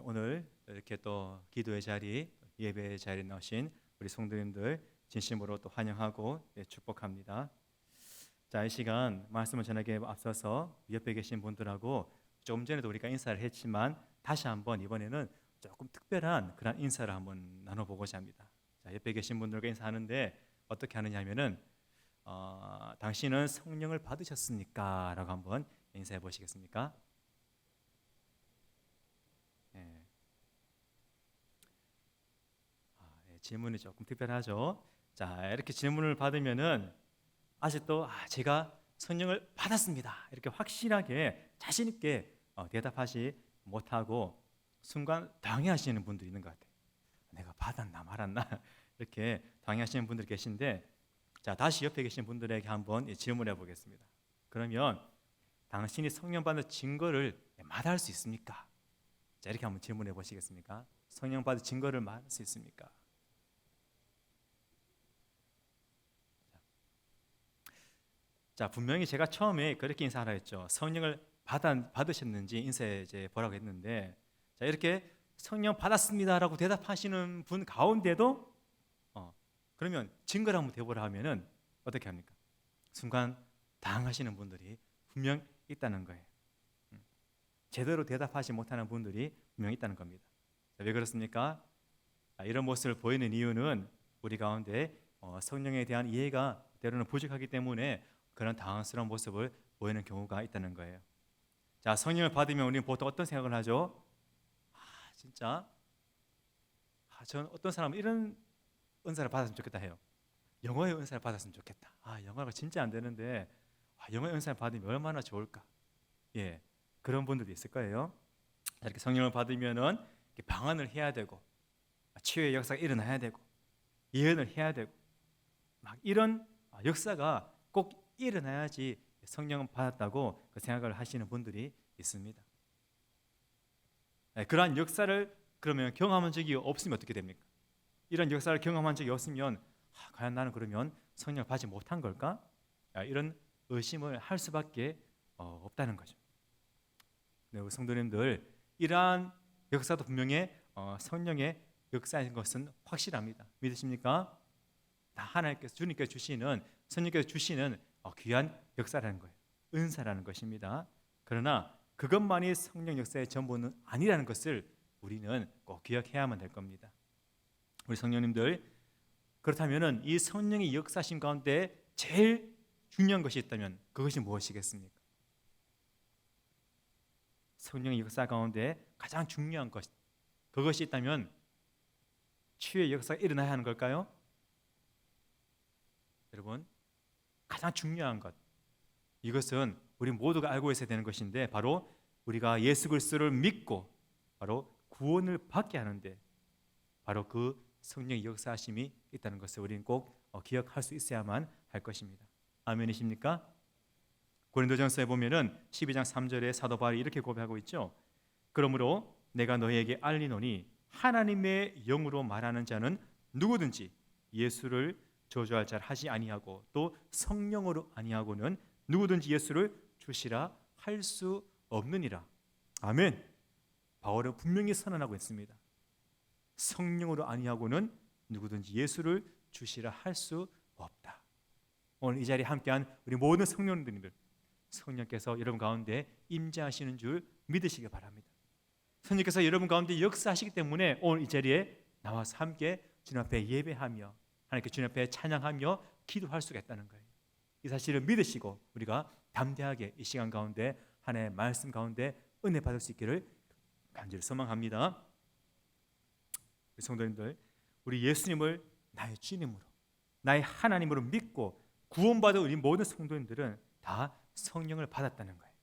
오늘 이렇게 또 기도의 자리, 예배의 자리에 나오신 우리 성도님들 진심으로 또 환영하고 축복합니다. 자, 이 시간 말씀을 전하기에 앞서서 옆에 계신 분들하고 조금 전에도 우리가 인사를 했지만 다시 한번 이번에는 조금 특별한 그런 인사를 한번 나눠보고자 합니다. 자, 옆에 계신 분들과 인사하는데 어떻게 하느냐면은 당신은 성령을 받으셨습니까? 라고 한번 인사해 보시겠습니까? 네. 질문이 조금 특별하죠. 자, 이렇게 질문을 받으면은 아직도 제가 성령을 받았습니다, 이렇게 확실하게 자신 있게 대답하지 못하고 순간 당해하시는 분들이 있는 것 같아요. 내가 받았나 말았나 이렇게 당해하시는 분들이 계신데, 자, 다시 옆에 계신 분들에게 한번 질문해 보겠습니다. 그러면 당신이 성령 받은 증거를 말할 수 있습니까? 자, 이렇게 한번 질문해 보시겠습니까? 성령 받은 증거를 말할 수 있습니까? 자, 분명히 제가 처음에 그렇게 인사하라 했죠. 성령을 받으셨는지 인사해 이제 보라고 했는데, 자, 이렇게 성령 받았습니다라고 대답하시는 분 가운데도 그러면 증거를 한번 대보라 하면은 어떻게 합니까? 순간 당하시는 분들이 분명 있다는 거예요. 제대로 대답하지 못하는 분들이 분명 있다는 겁니다. 자, 왜 그렇습니까? 이런 모습을 보이는 이유는 우리 가운데 성령에 대한 이해가 때로는 부족하기 때문에 그런 당황스러운 모습을 보이는 경우가 있다는 거예요. 자, 성령을 받으면 우리는 보통 어떤 생각을 하죠? 진짜 전 어떤 사람은 이런 은사를 받았으면 좋겠다 해요. 영어의 은사를 받았으면 좋겠다. 영어가 진짜 안 되는데 영어의 은사를 받으면 얼마나 좋을까. 예, 그런 분들도 있을 거예요. 이렇게 성령을 받으면은 방언을 해야 되고 치유의 역사가 일어나야 되고 예언을 해야 되고 막 이런 역사가 꼭 일어나야지 성령을 받았다고 그 생각을 하시는 분들이 있습니다. 그러한 역사를 그러면 경험한 적이 없으면 어떻게 됩니까? 이런 역사를 경험한 적이 없으면 과연 나는 그러면 성령을 받지 못한 걸까? 이런 의심을 할 수밖에 없다는 거죠. 네, 우리 성도님들, 이러한 역사도 분명히 성령의 역사인 것은 확실합니다. 믿으십니까? 다 하나님께서, 주님께서 주시는, 성령께서 주시는 귀한 역사라는 거예요. 은사라는 것입니다. 그러나 그것만이 성령 역사의 전부는 아니라는 것을 우리는 꼭 기억해야만 될 겁니다. 우리 성령님들, 그렇다면 이 성령의 역사심 가운데 제일 중요한 것이 있다면 그것이 무엇이겠습니까? 성령의 역사 가운데 가장 중요한 것, 그것이 있다면 치유의 역사가 일어나야 하는 걸까요? 여러분, 가장 중요한 것, 이것은 우리 모두가 알고 있어야 되는 것인데, 바로 우리가 예수 그리스도를 믿고 바로 구원을 받게 하는데 바로 그 성령의 역사하심이 있다는 것을 우리는 꼭 기억할 수 있어야만 할 것입니다. 아멘이십니까? 고린도전서에 보면은 12장 3절에 사도 바울이 이렇게 고백하고 있죠. 그러므로 내가 너희에게 알리노니 하나님의 영으로 말하는 자는 누구든지 예수를 저주할 자를 하지 아니하고 또 성령으로 아니하고는 누구든지 예수를 주시라 할 수 없느니라. 아멘. 바울은 분명히 선언하고 있습니다. 성령으로 아니하고는 누구든지 예수를 주시라 할 수 없다. 오늘 이 자리에 함께한 우리 모든 성령님들, 성령께서 여러분 가운데 임재하시는 줄 믿으시기 바랍니다. 성령께서 여러분 가운데 역사하시기 때문에 오늘 이 자리에 나와서 함께 주님 앞에 예배하며 하나님께 주님 앞에 찬양하며 기도할 수가 있다는 거예요. 이 사실을 믿으시고 우리가 담대하게 이 시간 가운데 하나님의 말씀 가운데 은혜 받을 수 있기를 간절히 소망합니다. 우리 성도님들, 우리 예수님을 나의 주님으로, 나의 하나님으로 믿고 구원받은 우리 모든 성도님들은 다 성령을 받았다는 거예요.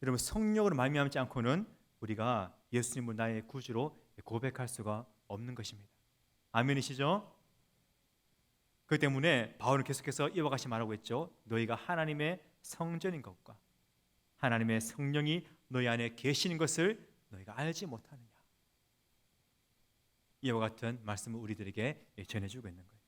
여러분, 성령으로 말미암지 않고는 우리가 예수님을 나의 구주로 고백할 수가 없는 것입니다. 아멘이시죠? 그렇기 때문에 바울은 계속해서 이와 같이 말하고 있죠. 너희가 하나님의 성전인 것과 하나님의 성령이 너희 안에 계시는 것을 너희가 알지 못하느냐. 이와 같은 말씀을 우리들에게 전해주고 있는 거예요.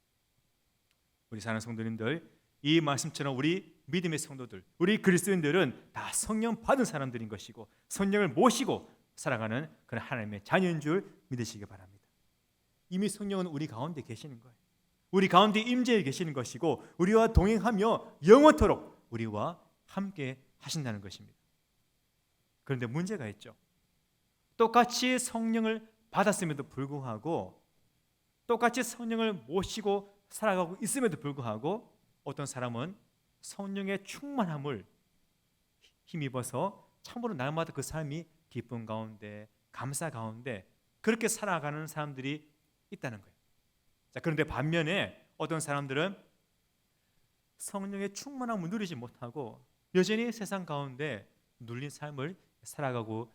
우리 사랑하는 성도님들, 이 말씀처럼 우리 믿음의 성도들, 우리 그리스도인들은 다 성령 받은 사람들인 것이고 성령을 모시고 살아가는 그런 하나님의 자녀인 줄 믿으시기 바랍니다. 이미 성령은 우리 가운데 계시는 거예요. 우리 가운데 임재해 계시는 것이고 우리와 동행하며 영원토록 우리와 함께 하신다는 것입니다. 그런데 문제가 있죠. 똑같이 성령을 받았음에도 불구하고 똑같이 성령을 모시고 살아가고 있음에도 불구하고 어떤 사람은 성령의 충만함을 힘입어서 참으로 날마다 그 삶이 기쁨 가운데 감사 가운데 그렇게 살아가는 사람들이 있다는 거예요. 자, 그런데 반면에 어떤 사람들은 성령의 충만함을 누리지 못하고 여전히 세상 가운데 눌린 삶을 살아가고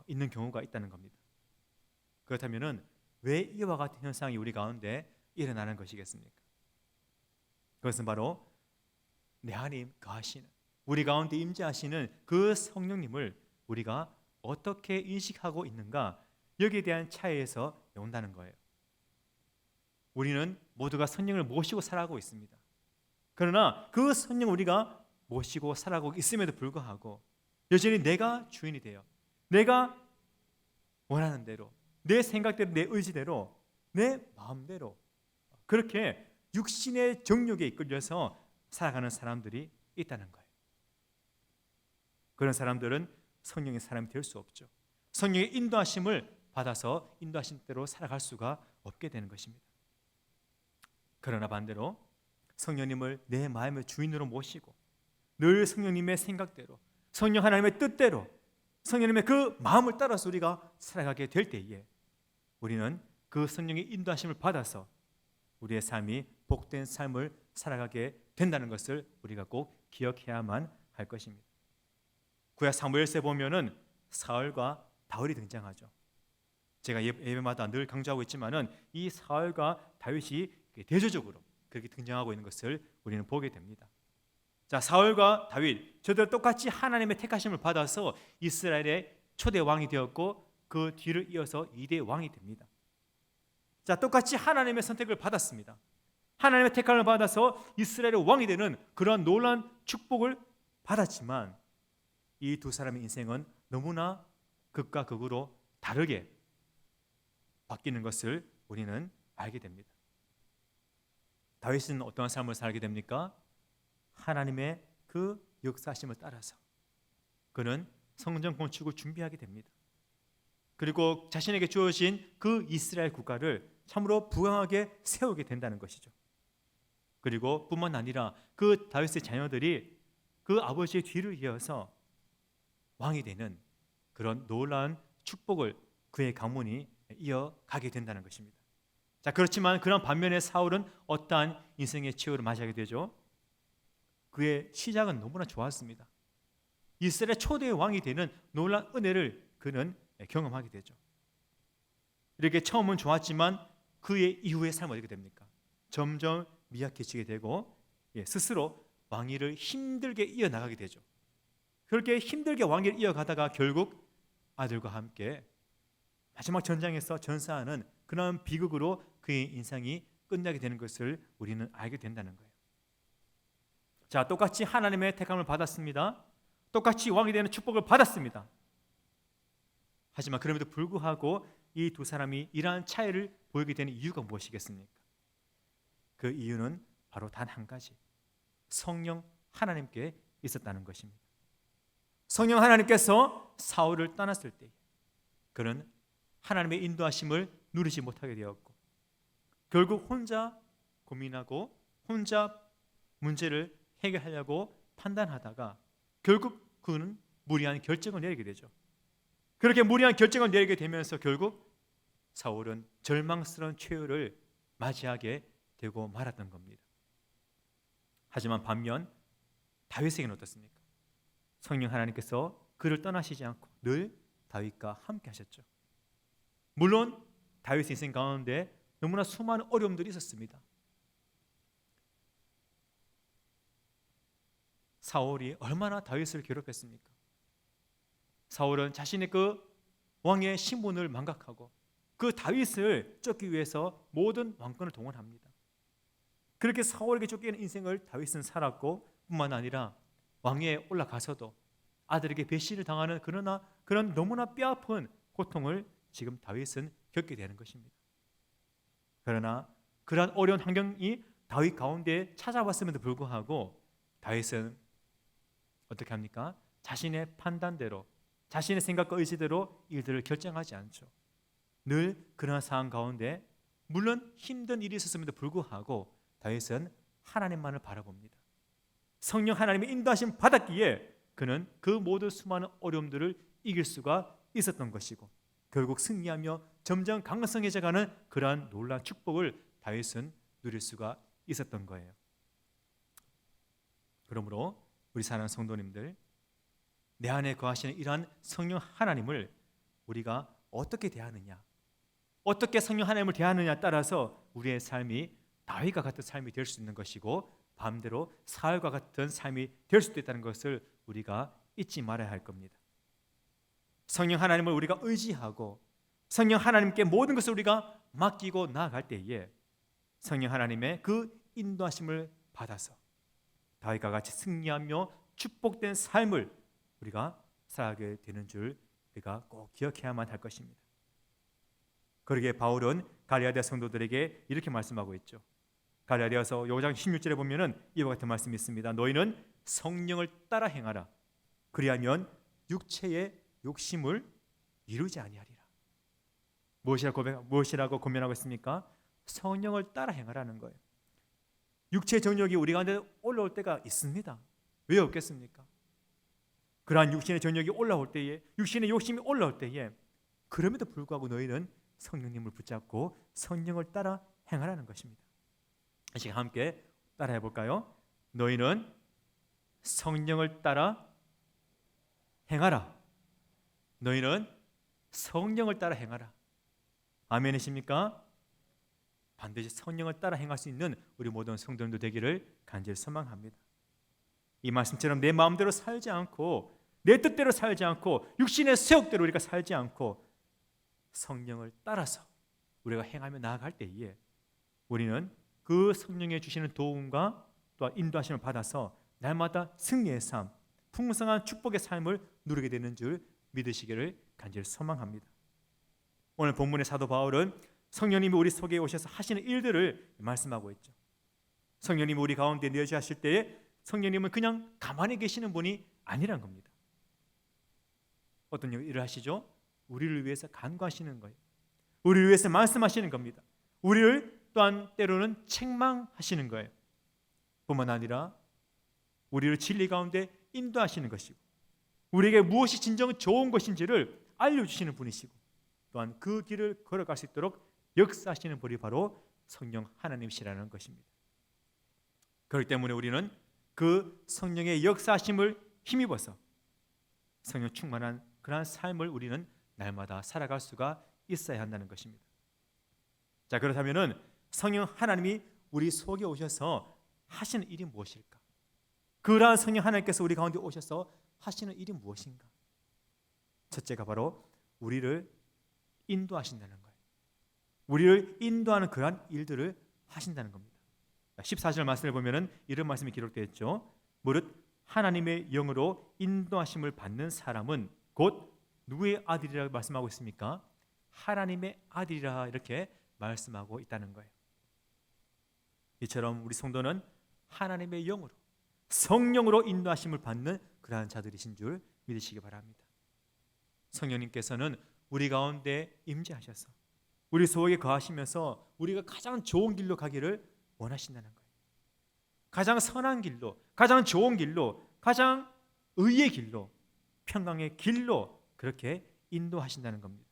있는 경우가 있다는 겁니다. 그렇다면 왜 이와 같은 현상이 우리 가운데 일어나는 것이겠습니까? 그것은 바로 내 안에 거하시는 우리 가운데 임재하시는 그 성령님을 우리가 어떻게 인식하고 있는가 여기에 대한 차이에서 온다는 거예요. 우리는 모두가 성령을 모시고 살아가고 있습니다. 그러나 그 성령을 우리가 모시고 살아가고 있음에도 불구하고 여전히 내가 주인이 되어 내가 원하는 대로 내 생각대로 내 의지대로 내 마음대로 그렇게 육신의 정욕에 이끌려서 살아가는 사람들이 있다는 거예요. 그런 사람들은 성령의 사람이 될 수 없죠. 성령의 인도하심을 받아서 인도하신 대로 살아갈 수가 없게 되는 것입니다. 그러나 반대로 성령님을 내 마음의 주인으로 모시고 늘 성령님의 생각대로 성령 하나님의 뜻대로 성령님의 그 마음을 따라서 우리가 살아가게 될 때에 우리는 그 성령의 인도하심을 받아서 우리의 삶이 복된 삶을 살아가게 된다는 것을 우리가 꼭 기억해야만 할 것입니다. 구약 사무엘서에 보면은 사울과 다윗이 등장하죠. 제가 예배마다 늘 강조하고 있지만은 이 사울과 다윗이 대조적으로 그렇게 등장하고 있는 것을 우리는 보게 됩니다. 자, 사울과 다윗 저들 똑같이 하나님의 택하심을 받아서 이스라엘의 초대 왕이 되었고 그 뒤를 이어서 2대 왕이 됩니다. 자, 똑같이 하나님의 선택을 받았습니다. 하나님의 택함을 받아서 이스라엘의 왕이 되는 그런 놀라운 축복을 받았지만 이 두 사람의 인생은 너무나 극과 극으로 다르게 바뀌는 것을 우리는 알게 됩니다. 다윗은 어떠한 삶을 살게 됩니까? 하나님의 그 역사하심을 따라서 그는 성전 건축을 준비하게 됩니다. 그리고 자신에게 주어진 그 이스라엘 국가를 참으로 부강하게 세우게 된다는 것이죠. 그리고 뿐만 아니라 그 다윗의 자녀들이 그 아버지의 뒤를 이어서 왕이 되는 그런 놀라운 축복을 그의 가문이 이어가게 된다는 것입니다. 자, 그렇지만 그런 반면에 사울은 어떠한 인생의 치유를 맞이하게 되죠? 그의 시작은 너무나 좋았습니다. 이스라엘 초대의 왕이 되는 놀라운 은혜를 그는 경험하게 되죠. 이렇게 처음은 좋았지만 그의 이후의 삶은 어떻게 됩니까? 점점 미약해지게 되고 스스로 왕위를 힘들게 이어나가게 되죠. 그렇게 힘들게 왕위를 이어가다가 결국 아들과 함께 마지막 전장에서 전사하는 그런 비극으로 그의 인생이 끝나게 되는 것을 우리는 알게 된다는 거예요. 자, 똑같이 하나님의 택함을 받았습니다. 똑같이 왕이 되는 축복을 받았습니다. 하지만 그럼에도 불구하고 이 두 사람이 이러한 차이를 보이게 되는 이유가 무엇이겠습니까? 그 이유는 바로 단 한 가지, 성령 하나님께 있었다는 것입니다. 성령 하나님께서 사울을 떠났을 때 그는 하나님의 인도하심을 누리지 못하게 되었고 결국 혼자 고민하고 혼자 문제를 해결하려고 판단하다가 결국 그는 무리한 결정을 내리게 되죠. 그렇게 무리한 결정을 내리게 되면서 결국 사울은 절망스러운 최후를 맞이하게 되고 말았던 겁니다. 하지만 반면 다윗에게는 어떻습니까? 성령 하나님께서 그를 떠나시지 않고 늘 다윗과 함께 하셨죠. 물론 다윗의 인생 가운데 너무나 수많은 어려움들이 있었습니다. 사울이 얼마나 다윗을 괴롭혔습니까? 사울은 자신의 그 왕의 신분을 망각하고 그 다윗을 쫓기 위해서 모든 왕권을 동원합니다. 그렇게 사울에게 쫓기는 인생을 다윗은 살았고 뿐만 아니라 왕위에 올라가서도 아들에게 배신을 당하는 그런 너무나 뼈아픈 고통을 지금 다윗은 겪게 되는 것입니다. 그러나 그러한 어려운 환경이 다윗 가운데 찾아왔음에도 불구하고 다윗은 어떻게 합니까? 자신의 판단대로, 자신의 생각과 의지대로 일들을 결정하지 않죠. 늘 그러한 상황 가운데 물론 힘든 일이 있었음에도 불구하고 다윗은 하나님만을 바라봅니다. 성령 하나님의 인도하심 받았기에 그는 그 모든 수많은 어려움들을 이길 수가 있었던 것이고 결국 승리하며 점점 강성해져가는 그러한 놀라운 축복을 다윗은 누릴 수가 있었던 거예요. 그러므로 우리 사랑하는 성도님들, 내 안에 거하시는 이러한 성령 하나님을 우리가 어떻게 대하느냐, 어떻게 성령 하나님을 대하느냐에 따라서 우리의 삶이 다윗과 같은 삶이 될 수 있는 것이고 반대로 사울과 같은 삶이 될 수도 있다는 것을 우리가 잊지 말아야 할 겁니다. 성령 하나님을 우리가 의지하고 성령 하나님께 모든 것을 우리가 맡기고 나아갈 때에 성령 하나님의 그 인도하심을 받아서 다윗과 같이 승리하며 축복된 삶을 우리가 살아가게 되는 줄 우리가 꼭 기억해야만 할 것입니다. 그러기에 바울은 갈라디아 성도들에게 이렇게 말씀하고 있죠. 갈라디아서 5장 16절에 보면은 이와 같은 말씀이 있습니다. 너희는 성령을 따라 행하라. 그리하면 육체의 욕심을 이루지 아니하리라. 무엇이라고 권면하고 있습니까? 성령을 따라 행하라는 거예요. 육체의 정욕이 우리 가운데 올라올 때가 있습니다. 왜 없겠습니까? 그러한 육신의 정욕이 올라올 때에, 육신의 욕심이 올라올 때에 그럼에도 불구하고 너희는 성령님을 붙잡고 성령을 따라 행하라는 것입니다. 이 시간 함께 따라해 볼까요? 너희는 성령을 따라 행하라. 너희는 성령을 따라 행하라. 아멘이십니까? 반드시 성령을 따라 행할 수 있는 우리 모든 성도님들 되기를 간절히 소망합니다. 이 말씀처럼 내 마음대로 살지 않고 내 뜻대로 살지 않고 육신의 쇠욕대로 우리가 살지 않고 성령을 따라서 우리가 행하며 나아갈 때에 우리는 그 성령의 주시는 도움과 또한 인도하심을 받아서 날마다 승리의 삶, 풍성한 축복의 삶을 누리게 되는 줄 믿으시기를 간절히 소망합니다. 오늘 본문의 사도 바울은 성령님이 우리 속에 오셔서 하시는 일들을 말씀하고 있죠. 성령님이 우리 가운데 내주하실 때에 성령님은 그냥 가만히 계시는 분이 아니란 겁니다. 어떤 일을 하시죠? 우리를 위해서 간구하시는 거예요. 우리를 위해서 말씀하시는 겁니다. 우리를 또한 때로는 책망하시는 거예요. 뿐만 아니라 우리를 진리 가운데 인도하시는 것이고 우리에게 무엇이 진정 좋은 것인지를 알려주시는 분이시고 또한 그 길을 걸어갈 수 있도록 역사하시는 분이 바로 성령 하나님이시라는 것입니다. 그렇기 때문에 우리는 그 성령의 역사하심을 힘입어서 성령 충만한 그러한 삶을 우리는 날마다 살아갈 수가 있어야 한다는 것입니다. 자, 그렇다면은 성령 하나님이 우리 속에 오셔서 하시는 일이 무엇일까? 그러한 성령 하나님께서 우리 가운데 오셔서 하시는 일이 무엇인가? 첫째가 바로 우리를 인도하신다는 거예요. 우리를 인도하는 그러한 일들을 하신다는 겁니다. 14절 말씀을 보면은 이런 말씀이 기록되어 있죠. 무릇 하나님의 영으로 인도하심을 받는 사람은 곧 누구의 아들이라고 말씀하고 있습니까? 하나님의 아들이라 이렇게 말씀하고 있다는 거예요. 이처럼 우리 성도는 하나님의 영으로 성령으로 인도하심을 받는 그러한 자들이신 줄 믿으시기 바랍니다. 성령님께서는 우리 가운데 임재하셔서 우리 속에 거하시면서 우리가 가장 좋은 길로 가기를 원하신다는 거예요. 가장 선한 길로, 가장 좋은 길로, 가장 의의 길로, 평강의 길로 그렇게 인도하신다는 겁니다.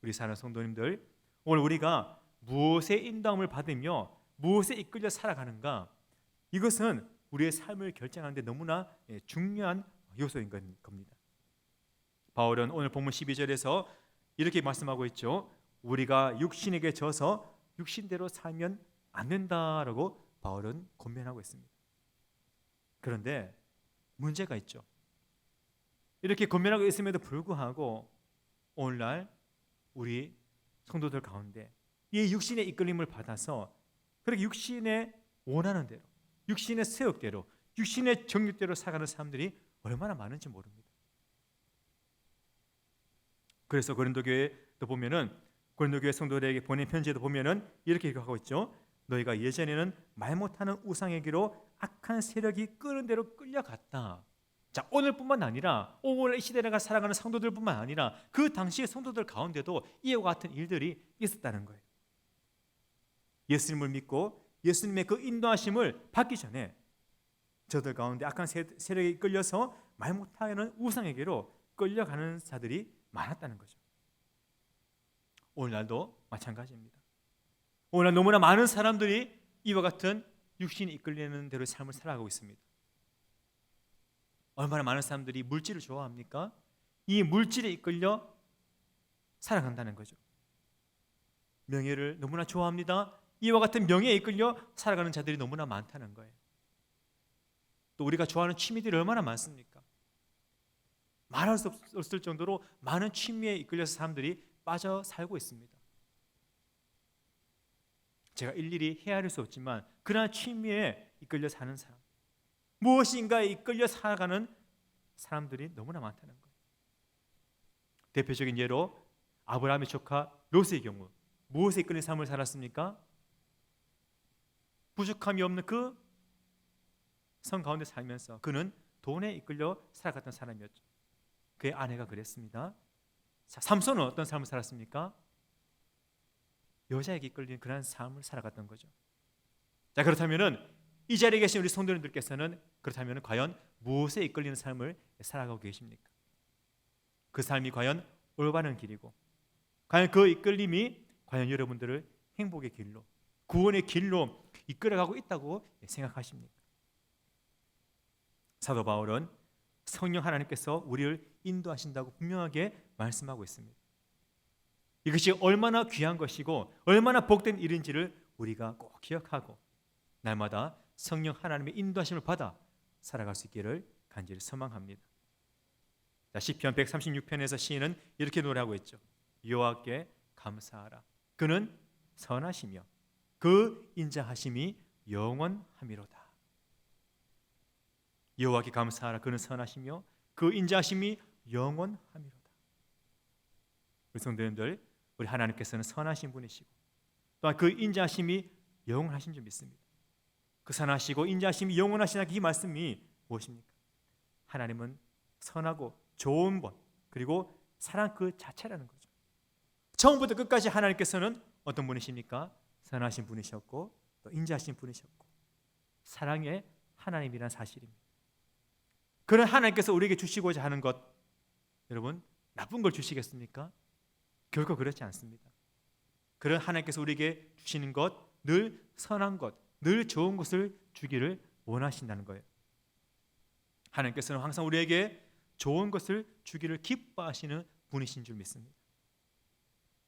우리 사랑하는 성도님들, 오늘 우리가 무엇의 인도함을 받으며 무엇에 이끌려 살아가는가, 이것은 우리의 삶을 결정하는 데 너무나 중요한 요소인 겁니다. 바울은 오늘 본문 12절에서 이렇게 말씀하고 있죠. 우리가 육신에게 져서 육신대로 살면 안 된다라고 바울은 권면하고 있습니다. 그런데 문제가 있죠. 이렇게 권면하고 있음에도 불구하고 오늘날 우리 성도들 가운데 이 육신의 이끌림을 받아서 그렇게 육신의 원하는 대로, 육신의 쇠욕대로, 육신의 정욕대로 살아가는 사람들이 얼마나 많은지 모릅니다. 그래서 고린도 교회도 보면은 고린도 교회 성도들에게 보낸 편지에도 보면은 이렇게 기록하고 있죠. 너희가 예전에는 말 못하는 우상에게로 악한 세력이 끄는 대로 끌려갔다. 자, 오늘뿐만 아니라 오늘 이 시대를 살아가는 성도들뿐만 아니라 그 당시의 성도들 가운데도 이와 같은 일들이 있었다는 거예요. 예수님을 믿고 예수님의 그 인도하심을 받기 전에 저들 가운데 악한 세력에 끌려서 말 못하는 우상에게로 끌려가는 자들이 많았다는 거죠. 오늘날도 마찬가지입니다. 오늘 너무나 많은 사람들이 이와 같은 육신이 이끌리는 대로 삶을 살아가고 있습니다. 얼마나 많은 사람들이 물질을 좋아합니까? 이 물질에 이끌려 살아간다는 거죠. 명예를 너무나 좋아합니다. 이와 같은 명예에 이끌려 살아가는 자들이 너무나 많다는 거예요. 또 우리가 좋아하는 취미들이 얼마나 많습니까? 말할 수 없을 정도로 많은 취미에 이끌려서 사람들이 빠져 살고 있습니다. 제가 일일이 헤아릴 수 없지만 그러한 취미에 이끌려 사는 사람, 무엇인가에 이끌려 살아가는 사람들이 너무나 많다는 거예요. 대표적인 예로 아브라함의 조카 롯의 경우 무엇에 이끌린 삶을 살았습니까? 부족함이 없는 그 성 가운데 살면서 그는 돈에 이끌려 살아갔던 사람이었죠. 그의 아내가 그랬습니다. 자, 삼손은 어떤 삶을 살았습니까? 여자에게 이끌린 그런 삶을 살아갔던 거죠. 자, 그렇다면은 이 자리에 계신 우리 성도님들께서는 그렇다면은 과연 무엇에 이끌리는 삶을 살아가고 계십니까? 그 삶이 과연 올바른 길이고 과연 그 이끌림이 과연 여러분들을 행복의 길로, 구원의 길로 이끌어가고 있다고 생각하십니까? 사도 바울은 성령 하나님께서 우리를 인도하신다고 분명하게 말씀하고 있습니다. 이것이 얼마나 귀한 것이고 얼마나 복된 일인지를 우리가 꼭 기억하고 날마다 성령 하나님의 인도하심을 받아 살아갈 수 있기를 간절히 소망합니다. 시편 136편에서 시인은 이렇게 노래하고 있죠. 여호와께 감사하라. 그는 선하시며 그 인자하심이 영원하미로다. 여호와께 감사하라. 그는 선하시며 그 인자하심이 영원하미로다. 우리 성도님들, 우리 하나님께서는 선하신 분이시고 또한 그 인자하심이 영원하신 줄 믿습니다. 그 선하시고 인자하심이 영원하시다, 이 말씀이 무엇입니까? 하나님은 선하고 좋은 분, 그리고 사랑 그 자체라는 거죠. 처음부터 끝까지 하나님께서는 어떤 분이십니까? 선하신 분이셨고 또 인자하신 분이셨고 사랑의 하나님이란 사실입니다. 그런 하나님께서 우리에게 주시고자 하는 것, 여러분 나쁜 걸 주시겠습니까? 결코 그렇지 않습니다. 그런 하나님께서 우리에게 주시는 것, 늘 선한 것, 늘 좋은 것을 주기를 원하신다는 거예요. 하나님께서는 항상 우리에게 좋은 것을 주기를 기뻐하시는 분이신 줄 믿습니다.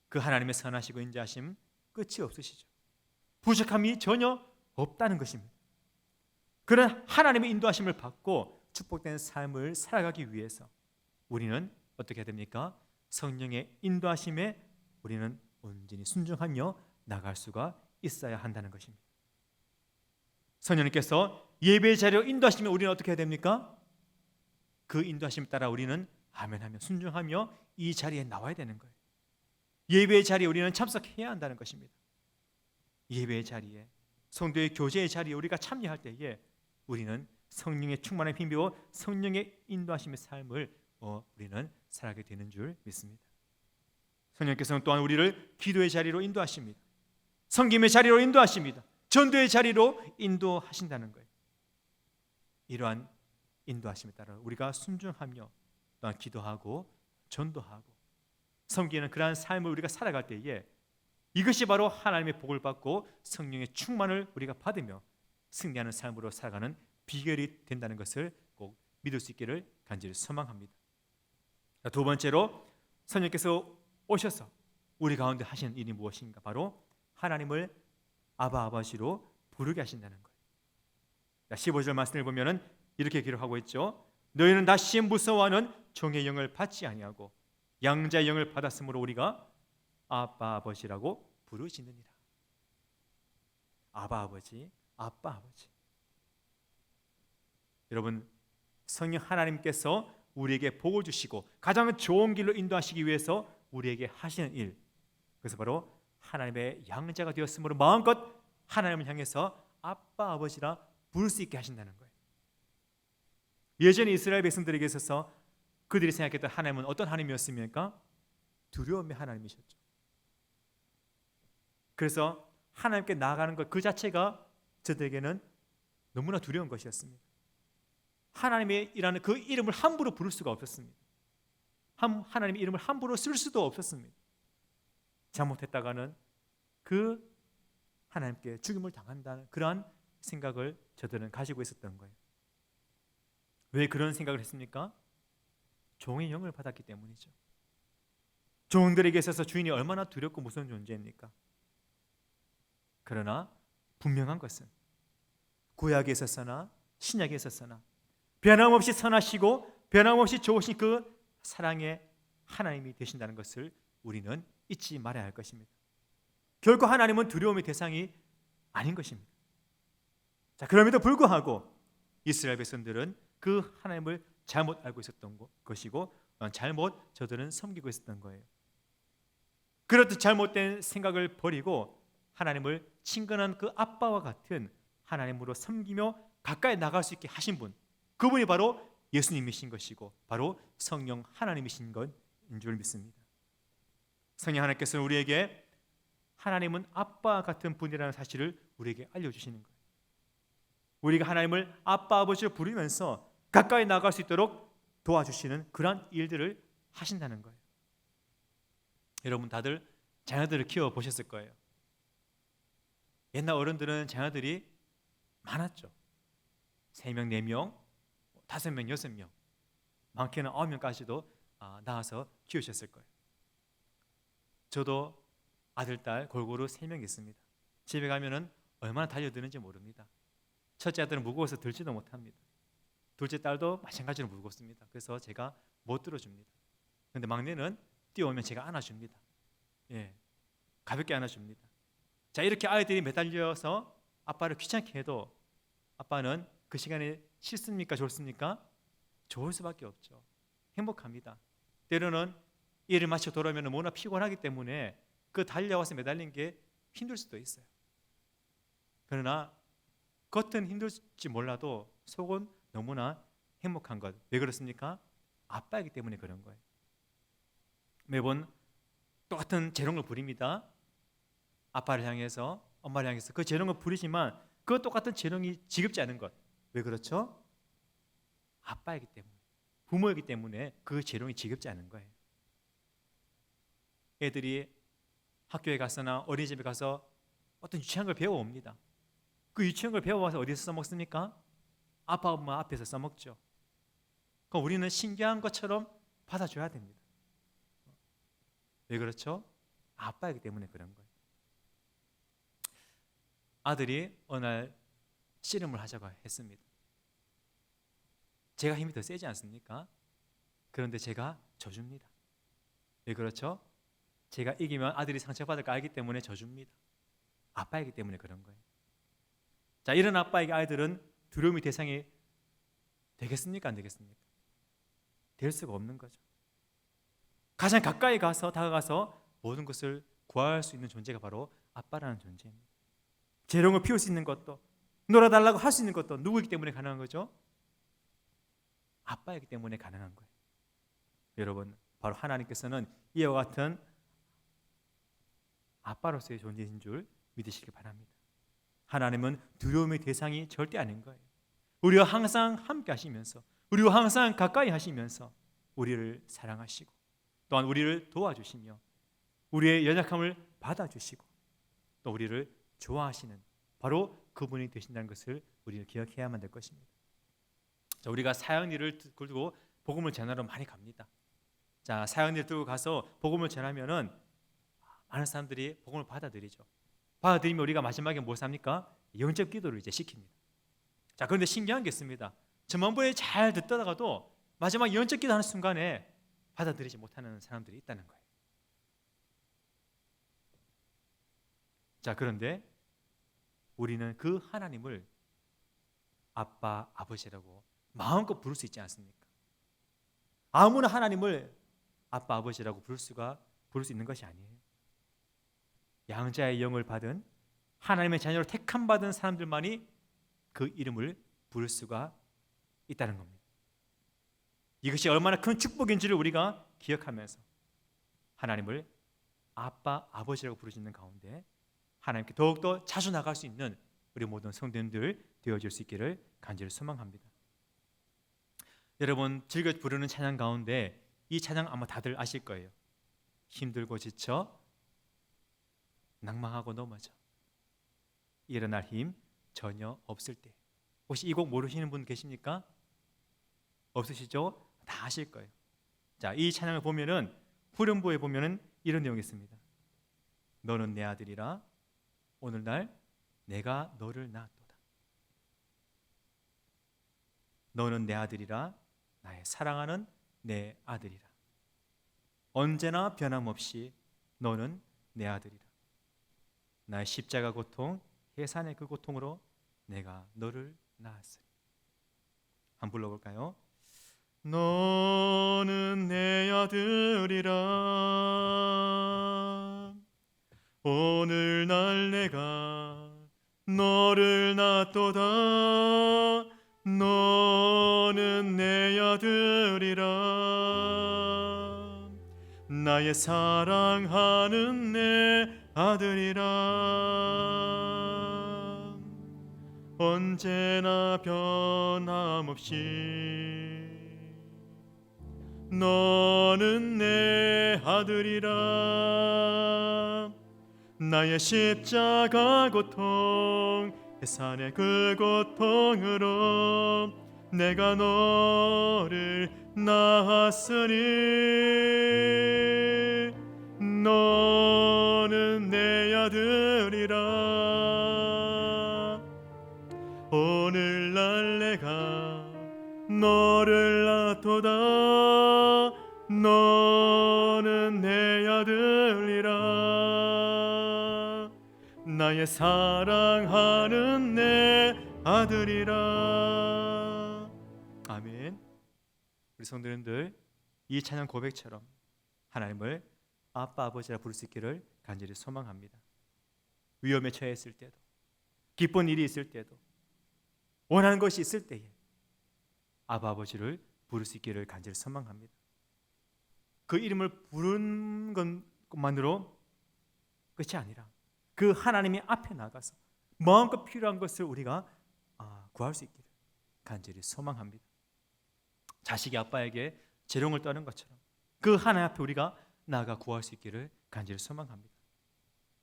그 하나님의 선하시고 인자하심 끝이 없으시죠. 부족함이 전혀 없다는 것입니다. 그런 하나님의 인도하심을 받고 축복된 삶을 살아가기 위해서 우리는 어떻게 해야 됩니까? 성령의 인도하심에 우리는 온전히 순종하며 나갈 수가 있어야 한다는 것입니다. 성령님께서 예배의 자리로 인도하시면 우리는 어떻게 해야 됩니까? 그 인도하심 따라 우리는 아멘하며 순종하며 이 자리에 나와야 되는 거예요. 예배의 자리에 우리는 참석해야 한다는 것입니다. 예배의 자리에, 성도의 교제의 자리에 우리가 참여할 때에 우리는 성령의 충만한 힘입어 성령의 인도하심의 삶을 우리는 살아가게 되는 줄 믿습니다. 성령께서는 또한 우리를 기도의 자리로 인도하십니다. 섬김의 자리로 인도하십니다. 전도의 자리로 인도하신다는 거예요. 이러한 인도하심에 따라 우리가 순종하며 또한 기도하고 전도하고 섬기는 그러한 삶을 우리가 살아갈 때에 이것이 바로 하나님의 복을 받고 성령의 충만을 우리가 받으며 승리하는 삶으로 살아가는 비결이 된다는 것을 꼭 믿을 수 있기를 간절히 소망합니다. 두 번째로 성령께서 오셔서 우리 가운데 하시는 일이 무엇인가? 바로 하나님을 아바 아버지로 부르게 하신다는 거예요. 15절 말씀을 보면은 이렇게 기록하고 있죠. 너희는 다시 무서워하는 종의 영을 받지 아니하고 양자의 영을 받았으므로 우리가 아바 아버지라고 부르시느니라. 아바 아버지, 아빠 아버지. 여러분, 성령 하나님께서 우리에게 복을 주시고 가장 좋은 길로 인도하시기 위해서 우리에게 하시는 일, 그래서 바로 하나님의 양자가 되었으므로 마음껏 하나님을 향해서 아빠 아버지라 부를 수 있게 하신다는 거예요. 예전에 이스라엘 백성들에게 있어서 그들이 생각했던 하나님은 어떤 하나님이었습니까? 두려움의 하나님이셨죠. 그래서 하나님께 나아가는 것 그 자체가 저들에게는 너무나 두려운 것이었습니다. 하나님이라는 그 이름을 함부로 부를 수가 없었습니다. 하나님의 이름을 함부로 쓸 수도 없었습니다. 잘못했다가는 그 하나님께 죽임을 당한다는 그러한 생각을 저들은 가지고 있었던 거예요. 왜 그런 생각을 했습니까? 종의 영을 받았기 때문이죠. 종들에게 있어서 주인이 얼마나 두렵고 무서운 존재입니까? 그러나 분명한 것은 구약에 있었으나 신약에 있었으나 변함없이 선하시고 변함없이 좋으신 그 사랑의 하나님이 되신다는 것을 우리는 잊지 말아야 할 것입니다. 결코 하나님은 두려움의 대상이 아닌 것입니다. 자, 그럼에도 불구하고 이스라엘 백성들은 그 하나님을 잘못 알고 있었던 것이고 잘못 저들은 섬기고 있었던 거예요. 그렇듯 잘못된 생각을 버리고 하나님을 친근한 그 아빠와 같은 하나님으로 섬기며 가까이 나갈 수 있게 하신 분, 그분이 바로 예수님이신 것이고 바로 성령 하나님이신 것인 줄 믿습니다. 성령 하나님께서는 우리에게 하나님은 아빠 같은 분이라는 사실을 우리에게 알려주시는 거예요. 우리가 하나님을 아빠 아버지로 부르면서 가까이 나갈 수 있도록 도와주시는 그러한 일들을 하신다는 거예요. 여러분 다들 자녀들을 키워보셨을 거예요. 옛날 어른들은 자녀들이 많았죠. 3명, 4명, 5명, 6명, 많게는 9명까지도 낳아서 키우셨을 거예요. 저도 아들, 딸 골고루 3명 있습니다. 집에 가면은 얼마나 달려드는지 모릅니다. 첫째 아들은 무거워서 들지도 못합니다. 둘째 딸도 마찬가지로 무겁습니다. 그래서 제가 못 들어줍니다. 그런데 막내는 뛰어오면 제가 안아줍니다. 예, 가볍게 안아줍니다. 자, 이렇게 아이들이 매달려서 아빠를 귀찮게 해도 아빠는 그 시간에 싫습니까? 좋습니까? 좋을 수밖에 없죠. 행복합니다. 때로는 일을 마치고 돌아오면 너무나 피곤하기 때문에 그 달려와서 매달린 게 힘들 수도 있어요. 그러나 겉은 힘들지 몰라도 속은 너무나 행복한 것. 왜 그렇습니까? 아빠이기 때문에 그런 거예요. 매번 똑같은 재롱을 부립니다. 아빠를 향해서, 엄마를 향해서 그 재롱을 부리지만 그 똑같은 재롱이 지겹지 않은 것. 왜 그렇죠? 아빠이기 때문에, 부모이기 때문에 그 재롱이 지겹지 않은 거예요. 애들이 학교에 가서나 어린이집에 가서 어떤 유치한 걸 배워옵니다. 그 유치한 걸 배워와서 어디서 써먹습니까? 아빠, 엄마 앞에서 써먹죠. 그럼 우리는 신기한 것처럼 받아줘야 됩니다. 왜 그렇죠? 아빠이기 때문에 그런 거예요. 아들이 어느 날 씨름을 하자고 했습니다. 제가 힘이 더 세지 않습니까? 그런데 제가 져줍니다. 왜 그렇죠? 제가 이기면 아들이 상처받을 거 알기 때문에 져줍니다. 아빠이기 때문에 그런 거예요. 자, 이런 아빠에게 아이들은 두려움의 대상이 되겠습니까? 안 되겠습니까? 될 수가 없는 거죠. 가장 가까이 가서 다가가서 모든 것을 구할 수 있는 존재가 바로 아빠라는 존재입니다. 재롱을 피울 수 있는 것도, 놀아달라고 할 수 있는 것도 누구이기 때문에 가능한 거죠? 아빠이기 때문에 가능한 거예요. 여러분, 바로 하나님께서는 이와 같은 아빠로서의 존재인 줄 믿으시기 바랍니다. 하나님은 두려움의 대상이 절대 아닌 거예요. 우리와 항상 함께 하시면서, 우리와 항상 가까이 하시면서 우리를 사랑하시고 또한 우리를 도와주시며 우리의 연약함을 받아주시고 또 우리를 좋아하시는 바로 그분이 되신다는 것을 우리는 기억해야만 될 것입니다. 자, 우리가 사역일을 들고 복음을 전하러 많이 갑니다. 자, 사역일 들고 가서 복음을 전하면은 많은 사람들이 복음을 받아들이죠. 받아들이면 우리가 마지막에 뭘 합니까? 영적 기도를 이제 시킵니다. 자, 그런데 신기한 게 있습니다. 전반부에 잘 듣다가도 마지막 영적 기도하는 순간에 받아들이지 못하는 사람들이 있다는 거예요. 자, 그런데 우리는 그 하나님을 아빠, 아버지라고 마음껏 부를 수 있지 않습니까? 아무나 하나님을 아빠, 아버지라고 부를 수 있는 것이 아니에요. 양자의 영을 받은 하나님의 자녀로 택함 받은 사람들만이 그 이름을 부를 수가 있다는 겁니다. 이것이 얼마나 큰 축복인지를 우리가 기억하면서 하나님을 아빠, 아버지라고 부르시는 가운데 하나님께 더욱더 자주 나갈 수 있는 우리 모든 성도님들 되어질 수 있기를 간절히 소망합니다. 여러분, 즐겨 부르는 찬양 가운데 이 찬양 아마 다들 아실 거예요. 힘들고 지쳐 낭망하고 넘어져 일어날 힘 전혀 없을 때. 혹시 이 곡 모르시는 분 계십니까? 없으시죠? 다 아실 거예요. 자, 이 찬양을 보면은 후렴부에 보면은 이런 내용이 있습니다. 너는 내 아들이라 오늘날 내가 너를 낳았도다. 너는 내 아들이라 나의 사랑하는 내 아들이라. 언제나 변함없이 너는 내 아들이라. 나의 십자가 고통, 해산의 그 고통으로 내가 너를 낳았으니. 한번 불러볼까요? 너는 내 아들이라 오늘날 내가 너를 낳았도다. 너는 내 아들이라 나의 사랑하는 내 아들이라 언제나 변함없이 너는 내 아들이라 나의 십자가 고통 해산의 그 고통으로 내가 너를 낳았으니 너는 내 아들이라 오늘날 내가 너를 낳도다. 너는 내 아들이라 나의 사랑하는 내 아들이라. 아멘. 우리 성도님들, 이 찬양 고백처럼 하나님을 아빠, 아버지라 부를 수 있기를 간절히 소망합니다. 위험에 처했을 때도, 기쁜 일이 있을 때도, 원하는 것이 있을 때에 아빠, 아버지를 부를 수 있기를 간절히 소망합니다. 그 이름을 부르는 것만으로 끝이 아니라 그 하나님의 앞에 나가서 마음껏 필요한 것을 우리가 구할 수 있기를 간절히 소망합니다. 자식이 아빠에게 재롱을 떠는 것처럼 그 하나님 앞에 우리가 나아가 구할 수 있기를 간절히 소망합니다.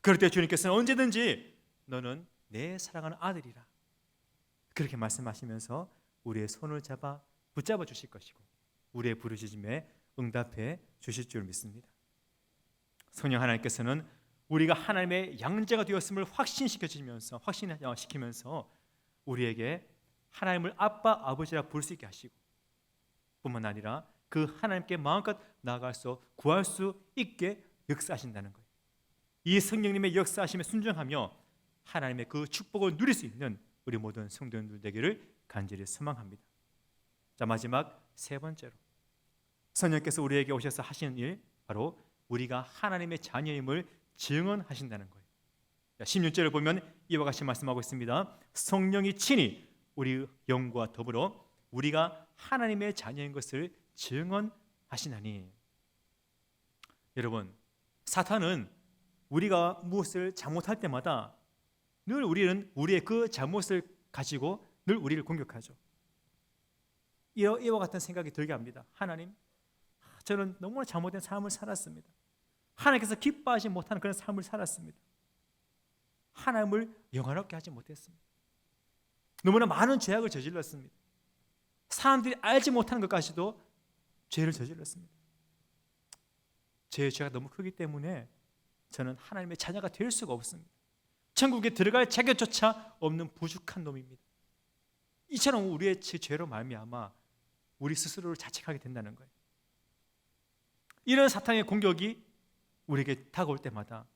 그럴 때 주님께서는 언제든지 너는 내 사랑하는 아들이라 그렇게 말씀하시면서 우리의 손을 붙잡아 주실 것이고 우리의 부르짖음에 응답해 주실 줄 믿습니다. 성령 하나님께서는 우리가 하나님의 양자가 되었음을 확신시키면서 우리에게 하나님을 아빠, 아버지라 부를 수 있게 하시고 뿐만 아니라 그 하나님께 마음껏 나아가서 구할 수 있게 역사하신다는 거예요. 이 성령님의 역사하심에 순종하며 하나님의 그 축복을 누릴 수 있는 우리 모든 성도님들 되기를 간절히 소망합니다. 자, 마지막 세 번째로 성령께서 우리에게 오셔서 하시는 일, 바로 우리가 하나님의 자녀임을 증언하신다는 거예요. 16절을 보면 이와 같이 말씀하고 있습니다. 성령이 친히 우리 영과 더불어 우리가 하나님의 자녀인 것을 증언하시나니. 여러분, 사탄은 우리가 무엇을 잘못할 때마다 늘 우리는 우리의 그 잘못을 가지고 늘 우리를 공격하죠. 이와 같은 생각이 들게 합니다. 하나님, 저는 너무나 잘못된 삶을 살았습니다. 하나님께서 기뻐하지 못하는 그런 삶을 살았습니다. 하나님을 영화롭게 하지 못했습니다. 너무나 많은 죄악을 저질렀습니다. 사람들이 알지 못하는 것까지도 죄를 저질렀습니다. 제 죄가 너무 크기 때문에 저는 하나님의 자녀가 될 수가 없습니다. 천국에 들어갈 자격조차 없는 부족한 놈입니다. 이처럼 우리의 죄로 말미암아 우리 스스로를 자책하게 된다는 거예요. 이런 사탄의 공격이 우리에게 다가올 때마다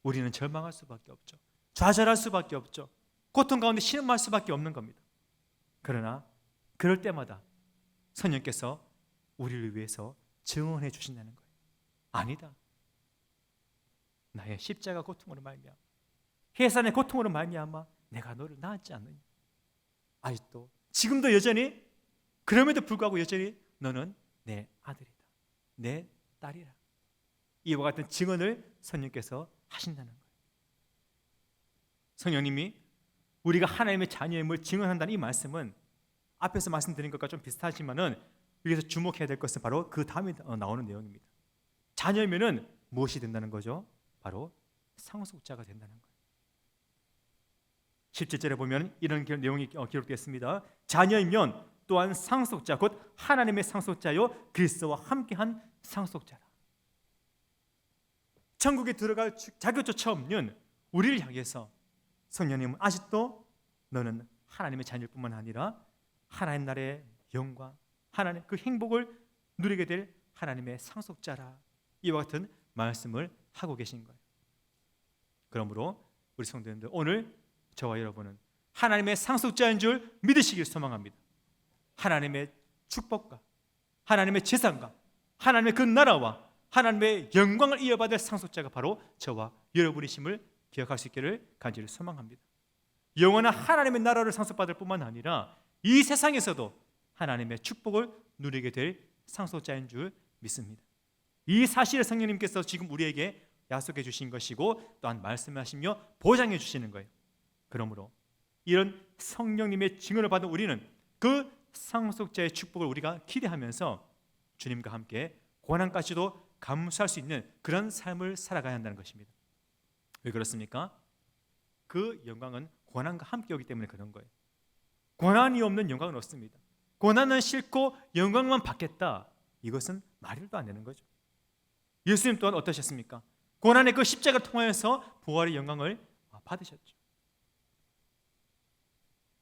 우리는 절망할 수밖에 없죠. 좌절할 수밖에 없죠. 고통 가운데 신음할 수밖에 없는 겁니다. 그러나 그럴 때마다 성령께서 우리를 위해서 증언해 주신다는 거예요. 아니다. 나의 십자가 고통으로 말미암아, 해산의 고통으로 말미암아 내가 너를 낳았지 않느냐. 아직도 지금도 여전히, 그럼에도 불구하고 여전히 너는 내 아들이다, 내 딸이라. 이와 같은 증언을 성령께서 하신다는 거예요. 성령님이 우리가 하나님의 자녀임을 증언한다는 이 말씀은 앞에서 말씀드린 것과 좀 비슷하지만은 여기서 주목해야 될 것은 바로 그 다음에 나오는 내용입니다. 자녀이면은 무엇이 된다는 거죠? 바로 상속자가 된다는 거예요. 17절에 보면 이런 내용이 기록되어 있습니다. 자녀이면 또한 상속자, 곧 하나님의 상속자요 그리스도와 함께한 상속자라. 천국에 들어갈 자격조차 없는 우리를 향해서 성령님은 아직도 너는 하나님의 자녀일 뿐만 아니라 하나님 나라의 영광, 하나님 그 행복을 누리게 될 하나님의 상속자라. 이와 같은 말씀을 하고 계신 거예요. 그러므로 우리 성도님들, 오늘 저와 여러분은 하나님의 상속자인 줄 믿으시길 소망합니다. 하나님의 축복과 하나님의 재산과 하나님의 그 나라와 하나님의 영광을 이어받을 상속자가 바로 저와 여러분이심을 기억할 수 있기를 간절히 소망합니다. 영원한 하나님의 나라를 상속받을 뿐만 아니라 이 세상에서도 하나님의 축복을 누리게 될 상속자인 줄 믿습니다. 이 사실을 성령님께서 지금 우리에게 약속해 주신 것이고 또한 말씀하시며 보장해 주시는 거예요. 그러므로 이런 성령님의 증언을 받은 우리는 그 상속자의 축복을 우리가 기대하면서 주님과 함께 고난까지도 감수할 수 있는 그런 삶을 살아가야 한다는 것입니다. 왜 그렇습니까? 그 영광은 고난과 함께 오기 때문에 그런 거예요. 고난이 없는 영광은 없습니다. 고난은 싫고 영광만 받겠다, 이것은 말도 안 되는 거죠. 예수님 또한 어떠셨습니까? 고난의 그 십자가를 통하여서 부활의 영광을 받으셨죠.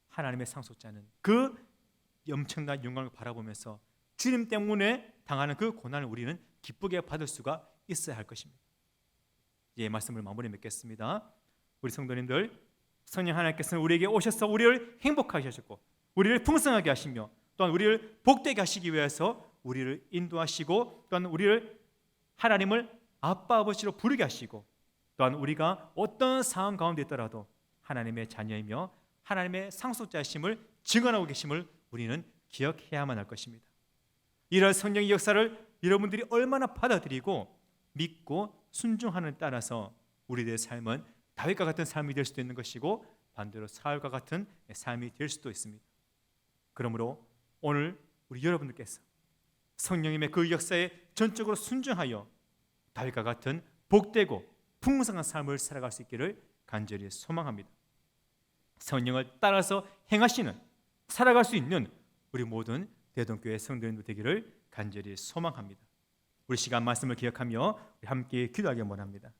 하나님의 상속자는 그 엄청난 영광을 바라보면서 주님 때문에 당하는 그 고난을 우리는 기쁘게 받을 수가 있어야 할 것입니다. 이제 말씀을 마무리 맺겠습니다. 우리 성도님들, 성령 하나님께서는 우리에게 오셔서 우리를 행복하게 하셨고 우리를 풍성하게 하시며 또한 우리를 복되게 하시기 위해서 우리를 인도하시고 또한 우리를 하나님을 아빠 아버지로 부르게 하시고 또한 우리가 어떤 상황 가운데 있더라도 하나님의 자녀이며 하나님의 상속자이심을 증언하고 계심을 우리는 기억해야만 할 것입니다. 이런 성령의 역사를 여러분들이 얼마나 받아들이고 믿고 순종하는 데 따라서 우리들의 삶은 다윗과 같은 삶이 될 수도 있는 것이고 반대로 사울과 같은 삶이 될 수도 있습니다. 그러므로 오늘 우리 여러분들께서 성령님의 그 역사에 전적으로 순종하여 다윗과 같은 복되고 풍성한 삶을 살아갈 수 있기를 간절히 소망합니다. 성령을 따라서 행하시는, 살아갈 수 있는 우리 모든 대동교회 성도님들 되기를 간절히 소망합니다. 우리 시간 말씀을 기억하며 함께 기도하기 원합니다.